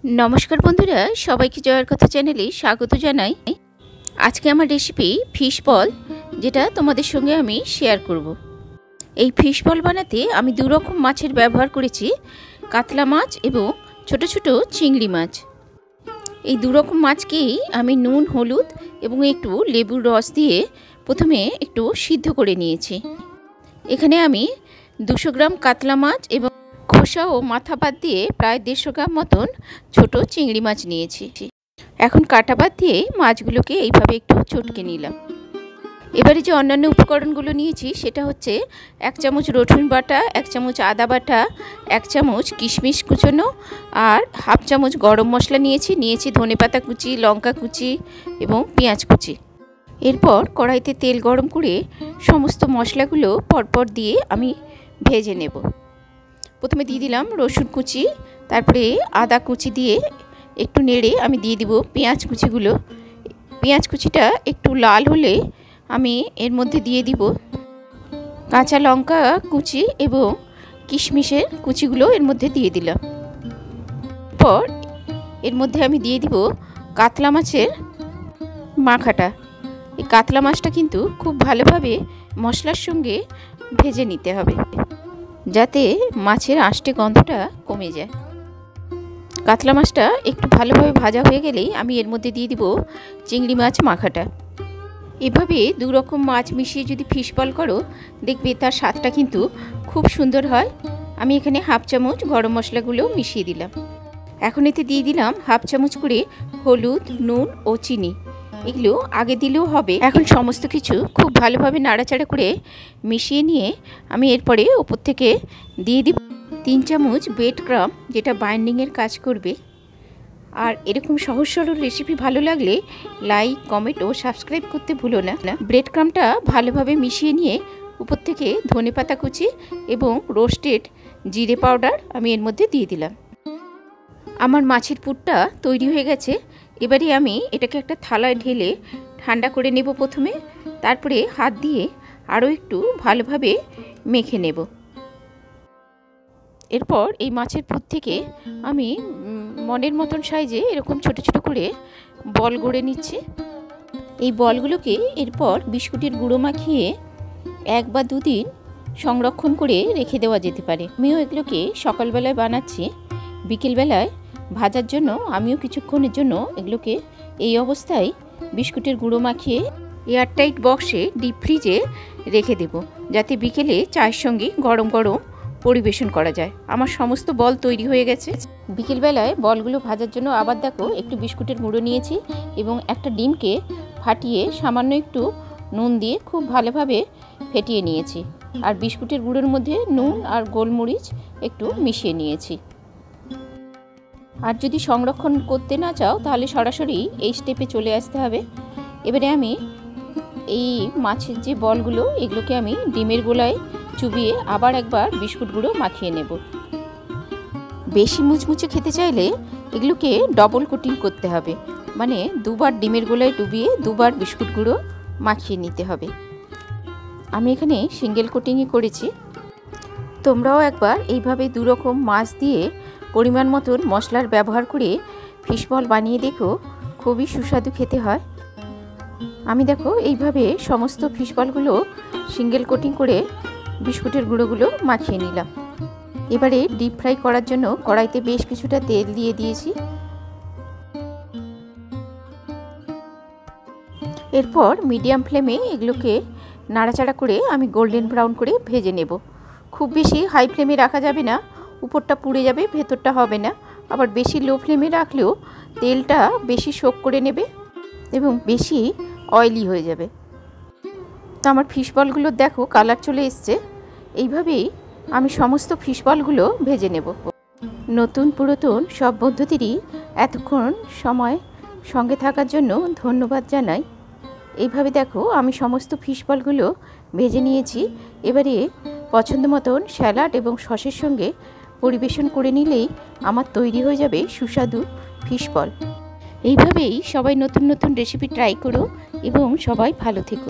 नमस्कार बंधुरा सबाइके जयर कथा चैनेले स्वागत जानाई। आज के आमार रेसिपि फिश बल जेटा तोमादेर संगे आमी शेयर करब। এই फिश बल बानाते आमी दु रकम माछेर व्यवहार करेছি, कातला माछ एबं छोटो छोटो चिंगड़ी माछ। এই दु रकम माछकेই आमी নুন हलुद एबं एकटु लेबुर रस दिए प्रथमे एकटु सिद्ध करे निয়েছি। एखाने आमी 200 ग्राम कातला माछ एबं खोसा और माथा बाद दिए प्राय 150 ग्राम मतन छोटो चिंगड़ी माछ निয়েছি। এখন কাটা বাদ দিয়ে মাছগুলোকে এইভাবে একটু চটকে নিলাম। এবারে যে অন্যান্য উপকরণগুলো নিয়েছি সেটা হচ্ছে 1 চামচ রসুন বাটা, 1 চামচ আদা বাটা, 1 চামচ কিশমিশ কুচনো আর হাফ চামচ গরম মশলা নিয়েছি ধনেপাতা কুচি, লঙ্কা কুচি এবং পেঁয়াজ কুচি। এরপর কড়াইতে তেল গরম করে সমস্ত মশলাগুলো পরপর দিয়ে আমি ভেজে নেব। प्रथमे दिए दिलाम रसुन कुचि, तारपरे आदा कुचि दिए एकटू नेड़े आमी दिए दिब पेঁয়াজ कुचिगुलो। पेঁয়াজ कुचिटा एकटू लाल होले आमी एर मध्य दिए दिब काँचा लंका कुचि एबं किशमिशेर कुचिगुलो एर मध्य दिए दिलाम। पर एर मध्य आमी दिए दिब कातला माछेर माखाटा। এই কাতলা মাছটা কিন্তু খুব ভালোভাবে মশলার সঙ্গে ভেজে নিতে হবে যাতে মাছের আঁশটে গন্ধটা কমে যায়। কাতলা মাছটা একটু ভালোভাবে ভাজা হয়ে গেলেই আমি এর মধ্যে দিয়ে দিব চিংড়ি মাছ মাখাটা। এভাবে দু রকম মাছ মিশিয়ে যদি ফিশ বল করো দেখবে তার স্বাদটা কিন্তু খুব সুন্দর হয়। আমি এখানে হাফ চামচ গরম মশলাগুলো মিশিয়ে দিলাম। এখন এতে দিয়ে দিলাম হাফ চামচ করে হলুদ, নুন ও চিনি। এগুলো আগে দিলেও হবে। এখন সমস্ত কিছু খুব ভালোভাবে নাড়াচাড়া করে মিশিয়ে নিয়ে আমি এরপরে উপর থেকে দিয়ে দিব 3 চামচ ব্রেড ক্রাম্ব, যেটা বাইন্ডিংয়ের কাজ করবে। আর এরকম সহজ সরল রেসিপি ভালো লাগলে লাইক, কমেন্ট ও সাবস্ক্রাইব করতে ভুলো না। ব্রেড ক্রাম্বটা ভালোভাবে মিশিয়ে নিয়ে উপর থেকে ধনেপাতা কুচি এবং রোস্টেড জিরে পাউডার আমি এর মধ্যে দিয়ে দিলাম। আমার মাছের পুরটা তৈরি হয়ে গেছে। এবারে আমি এটাকে একটা থালায় ঢেলে ঠান্ডা করে নেব প্রথমে, তারপরে হাত দিয়ে আরও একটু ভালোভাবে মেখে নেব। এরপর এই মাছের পুর থেকে আমি মনের মতন সাইজে এরকম ছোট ছোট করে বল গড়ে নিচ্ছি। এই বলগুলোকে এরপর বিস্কুটের গুঁড়ো মাখিয়ে 1 বা 2 দিন সংরক্ষণ করে রেখে দেওয়া যেতে পারে। আমিও এগুলোকে সকালবেলায় বানাচ্ছি, বিকেলবেলায় ভাজার জন্য আমিও কিছুক্ষণের জন্য এগুলোকে এই অবস্থায় বিস্কুটের গুঁড়ো মাখিয়ে এয়ারটাইট বক্সে ডিপ ফ্রিজে রেখে দেব, যাতে বিকেলে চায়ের সঙ্গে গরম গরম পরিবেশন করা যায়। আমার সমস্ত বল তৈরি হয়ে গেছে। বিকেলবেলায় বলগুলো ভাজার জন্য আবার দেখো একটু বিস্কুটের গুঁড়ো নিয়েছি এবং একটা ডিমকে ফাটিয়ে সামান্য একটু নুন দিয়ে খুব ভালোভাবে ফেটিয়ে নিয়েছি। আর বিস্কুটের গুঁড়োর মধ্যে নুন আর গোলমরিচ একটু মিশিয়ে নিয়েছি। আর যদি সংরক্ষণ করতে না চাও তাহলে সরাসরি এই স্টেপে চলে আসতে হবে। এবারে আমি এই মাছের যে বলগুলো এগুলোকে আমি ডিমের গোলায় চুবিয়ে আবার একবার বিস্কুট গুঁড়ো মাখিয়ে নেব। বেশি মুচমুচে খেতে চাইলে এগুলোকে ডবল কোটিং করতে হবে, মানে 2 বার ডিমের গোলায় ডুবিয়ে 2 বার বিস্কুট গুঁড়ো মাখিয়ে নিতে হবে। আমি এখানে সিঙ্গেল কোটিংই করেছি। তোমরাও একবার এইভাবে 2 রকম মাছ দিয়ে পরিমাণ মতন মশলার ব্যবহার করে ফিশ বল বানিয়ে দেখো, খুবই সুস্বাদু খেতে হয়। আমি দেখো এইভাবে সমস্ত ফিশ বলগুলো সিঙ্গেল কোটিং করে বিস্কুটের গুঁড়োগুলো মাখিয়ে নিলাম। এবারে ডিপ ফ্রাই করার জন্য কড়াইতে বেশ কিছুটা তেল দিয়ে দিয়েছি। এরপর মিডিয়াম ফ্লেমে এগুলোকে নাড়াচাড়া করে আমি গোল্ডেন ব্রাউন করে ভেজে নেব। খুব বেশি হাই ফ্লেমে রাখা যাবে না, উপরটা পুড়ে যাবে, ভেতরটা হবে না। আবার বেশি লো ফ্লেমে রাখলেও তেলটা বেশি শোক করে নেবে এবং বেশি অয়েলি হয়ে যাবে। তো আমার ফিশ বলগুলো দেখো কালার চলে এসছে। এইভাবেই আমি সমস্ত ফিশ বলগুলো ভেজে নেব। নতুন পুরাতন সব বন্ধুদেরই এতক্ষণ সময় সঙ্গে থাকার জন্য ধন্যবাদ জানাই। এইভাবে দেখো আমি সমস্ত ফিশ বলগুলো ভেজে নিয়েছি। এবারে পছন্দ মতন স্যালাড এবং সসের সঙ্গে পরিবেশন করে নিলেই আমার তৈরি হয়ে যাবে সুস্বাদু ফিশ বল। এইভাবেই সবাই নতুন নতুন রেসিপি ট্রাই করো এবং সবাই ভালো থেকো।